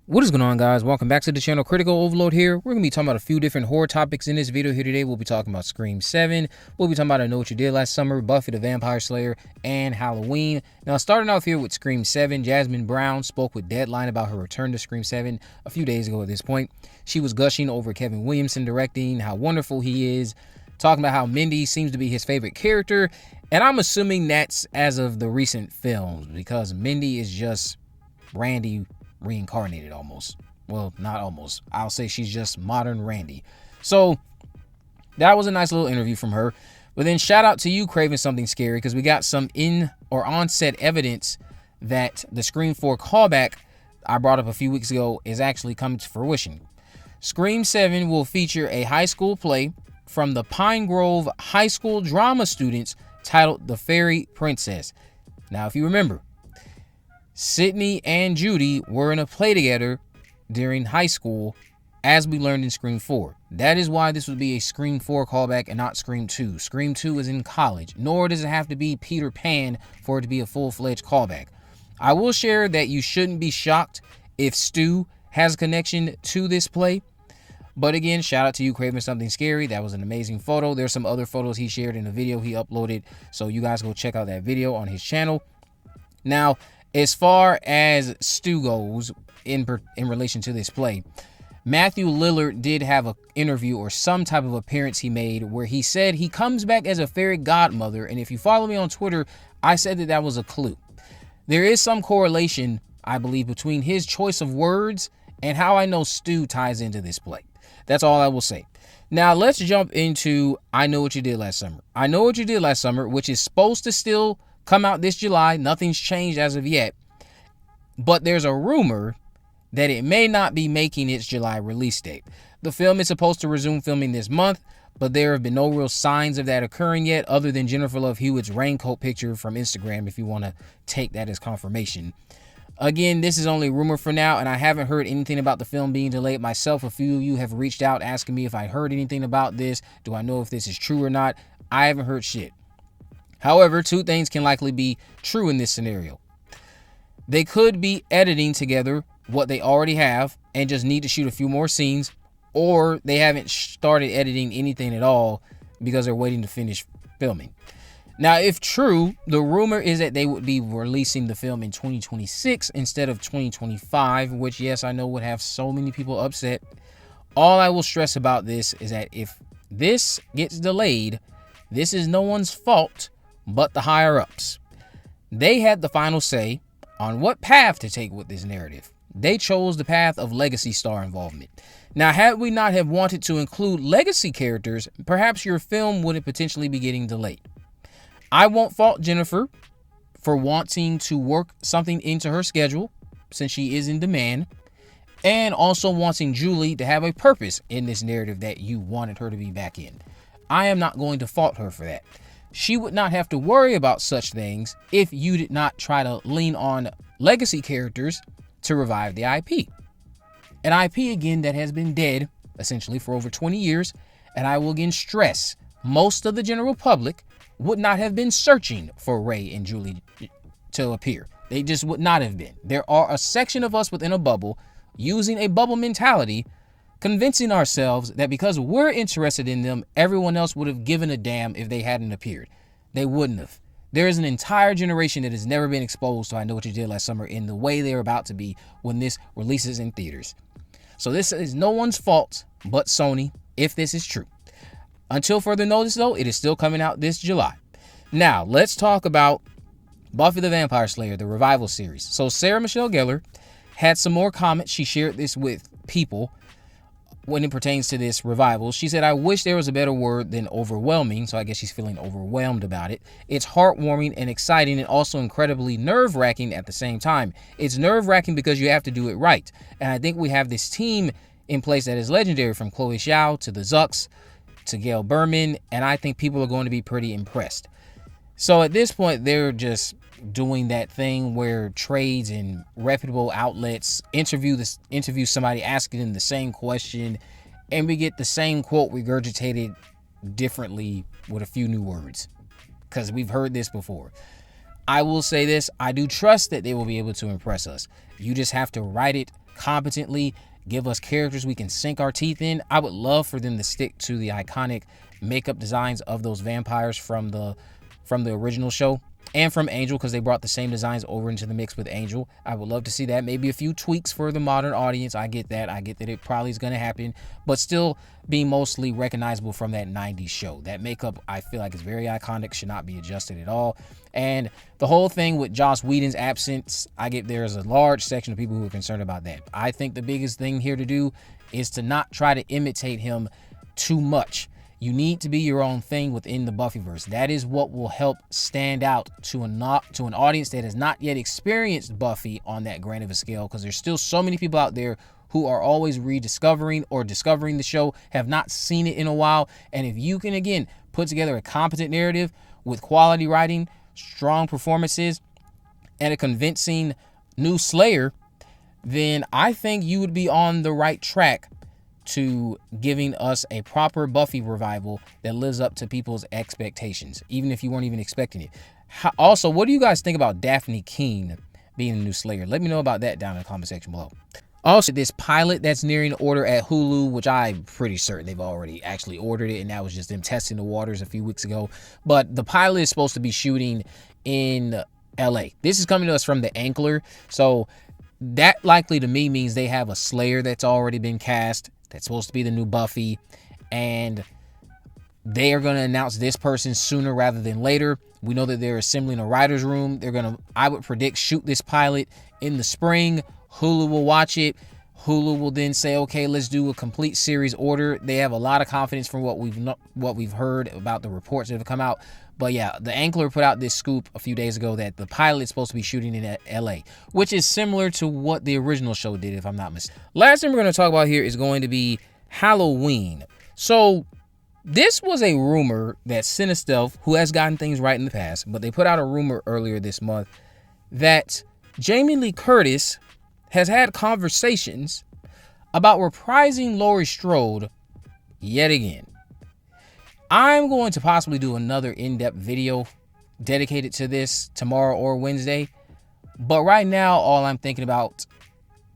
What is going on, guys? Welcome back to the channel. Critical Overload here. We're going to be talking about a few different horror topics in this video here today. We'll be talking about Scream 7. We'll be talking about I Know What You Did Last Summer, Buffy the Vampire Slayer, and Halloween. Now, starting off here with Scream 7, Jasmine Brown spoke with Deadline about her return to Scream 7 a few days ago at this point. She was gushing over Kevin Williamson directing, how wonderful he is, talking about how Mindy seems to be his favorite character. And I'm assuming that's as of the recent films, because Mindy is just Randy reincarnated almost. Well, not almost. I'll say she's just modern Randy. So that was a nice little interview from her. But then shout out to you, Craving Something Scary, because we got some in or on-set evidence that the Scream 4 callback I brought up a few weeks ago is actually coming to fruition. Scream 7 will feature a high school play from the Pine Grove High School drama students titled The Fairy Princess. Now, if you remember, Sydney and Judy were in a play together during high school, as we learned in Scream 4. That is why this would be a Scream 4 callback and not Scream 2. Scream 2 is in college, nor does it have to be Peter Pan for it to be a full-fledged callback. I will share that you shouldn't be shocked if Stu has a connection to this play. But again, shout out to you, Craving Something Scary. That was an amazing photo. There's some other photos he shared in a video he uploaded, so you guys go check out that video on his channel. Now, as far as Stu goes in relation to this play, Matthew Lillard did have an interview or some type of appearance he made where he said he comes back as a fairy godmother. And if you follow me on Twitter, I said that was a clue. There is some correlation, I believe, between his choice of words and how I know Stu ties into this play. That's all I will say. Now, let's jump into I Know What You Did Last Summer. I Know What You Did Last Summer, which is supposed to still come out this July. Nothing's changed as of yet. But there's a rumor that it may not be making its July release date. The film is supposed to resume filming this month, but there have been no real signs of that occurring yet, other than Jennifer Love Hewitt's raincoat picture from Instagram, if you want to take that as confirmation. Again, this is only rumor for now, and I haven't heard anything about the film being delayed myself. A few of you have reached out asking me if I heard anything about this. Do I know if this is true or not? I haven't heard shit. However, two things can likely be true in this scenario. They could be editing together what they already have and just need to shoot a few more scenes, or they haven't started editing anything at all because they're waiting to finish filming. Now, if true, the rumor is that they would be releasing the film in 2026 instead of 2025, which, yes, I know would have so many people upset. All I will stress about this is that if this gets delayed, this is no one's fault but the higher-ups. They had the final say on what path to take with this narrative. They chose the path of legacy star involvement. Now, had we not have wanted to include legacy characters, perhaps your film wouldn't potentially be getting delayed. I won't fault Jennifer for wanting to work something into her schedule since she is in demand, and also wanting Julie to have a purpose in this narrative that you wanted her to be back in. I am not going to fault her for that. She would not have to worry about such things if you did not try to lean on legacy characters to revive the IP. An IP, again, that has been dead, essentially, for over 20 years. And I will again stress, most of the general public would not have been searching for Ray and Julie to appear. They just would not have been. There are a section of us within a bubble using a bubble mentality, convincing ourselves that because we're interested in them, everyone else would have given a damn if they hadn't appeared. They wouldn't have. There is an entire generation that has never been exposed to I Know What You Did Last Summer in the way they're about to be when this releases in theaters. So this is no one's fault but Sony, if this is true. Until further notice, though, it is still coming out this July. Now, let's talk about Buffy the Vampire Slayer, the revival series. So Sarah Michelle Gellar had some more comments. She shared this with people when it pertains to this revival. She said, I wish there was a better word than overwhelming. So I guess she's feeling overwhelmed about it. It's heartwarming and exciting and also incredibly nerve-wracking at the same time. It's nerve-wracking because you have to do it right. And I think we have this team in place that is legendary, from Chloe Zhao to the Zucks to Gail Berman. And I think people are going to be pretty impressed. So at this point, they're just doing that thing where trades and reputable outlets interview somebody, asking them the same question, and we get the same quote regurgitated differently with a few new words, because we've heard this before. I will say this, I do trust that they will be able to impress us. You just have to write it competently, give us characters we can sink our teeth in. I would love for them to stick to the iconic makeup designs of those vampires from the original show and from Angel, because they brought the same designs over into the mix with Angel. I would love to see that. Maybe a few tweaks for the modern audience. I get that. I get that it probably is going to happen, but still being mostly recognizable from that 90s show. That makeup, I feel like, is very iconic, should not be adjusted at all. And the whole thing with Joss Whedon's absence, I get there's a large section of people who are concerned about that. I think the biggest thing here to do is to not try to imitate him too much. You need to be your own thing within the Buffyverse. That is what will help stand out to an audience that has not yet experienced Buffy on that grand of a scale, because there's still so many people out there who are always rediscovering or discovering the show, have not seen it in a while. And if you can, again, put together a competent narrative with quality writing, strong performances, and a convincing new Slayer, then I think you would be on the right track to giving us a proper Buffy revival that lives up to people's expectations, even if you weren't even expecting it. Also, what do you guys think about Daphne Keene being a new Slayer? Let me know about that down in the comment section below. Also, this pilot that's nearing order at Hulu, which I'm pretty certain they've already actually ordered it, and that was just them testing the waters a few weeks ago. But the pilot is supposed to be shooting in LA. This is coming to us from the Ankler, so that likely to me means they have a Slayer that's already been cast. That's supposed to be the new Buffy, and they are going to announce this person sooner rather than later. We know that they're assembling a writer's room. They're going to, I would predict, shoot this pilot in the spring. Hulu will watch it. Hulu will then say, okay, let's do a complete series order. They have a lot of confidence from what we've heard about the reports that have come out. But yeah, the Ankler put out this scoop a few days ago that the pilot is supposed to be shooting in LA, which is similar to what the original show did, if I'm not mistaken. Last thing we're going to talk about here is going to be Halloween. So this was a rumor that Cinestealth, who has gotten things right in the past, but they put out a rumor earlier this month that Jamie Lee Curtis has had conversations about reprising Laurie Strode yet again. I'm going to possibly do another in-depth video dedicated to this tomorrow or Wednesday. But right now, all I'm thinking about,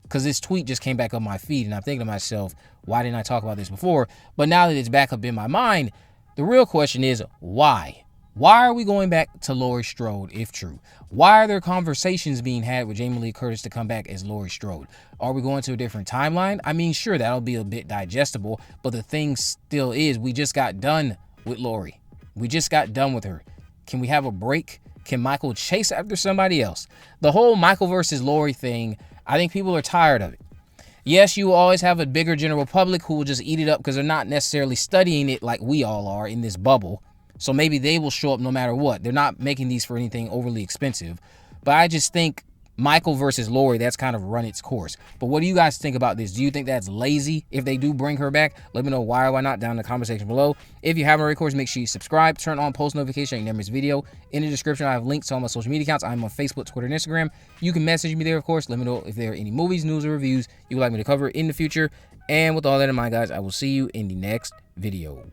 because this tweet just came back on my feed, and I'm thinking to myself, why didn't I talk about this before? But now that it's back up in my mind, the real question is, why? Why are we going back to Laurie Strode, if true? Why are there conversations being had with Jamie Lee Curtis to come back as Laurie Strode? Are we going to a different timeline? I mean, sure, that'll be a bit digestible, but the thing still is, we just got done with Laurie. We just got done with her. Can we have a break? Can Michael chase after somebody else? The whole Michael versus Laurie thing, I think people are tired of it. Yes, you will always have a bigger general public who will just eat it up because they're not necessarily studying it like we all are in this bubble. So maybe they will show up no matter what. They're not making these for anything overly expensive. But I just think Michael versus Laurie, that's kind of run its course. But what do you guys think about this? Do you think that's lazy if they do bring her back? Let me know why or why not down in the comment section below. If you haven't already, of course, make sure you subscribe, turn on post notifications so you never miss a video. In the description, I have links to all my social media accounts. I'm on Facebook, Twitter, and Instagram. You can message me there, of course. Let me know if there are any movies, news, or reviews you would like me to cover in the future. And with all that in mind, guys, I will see you in the next video.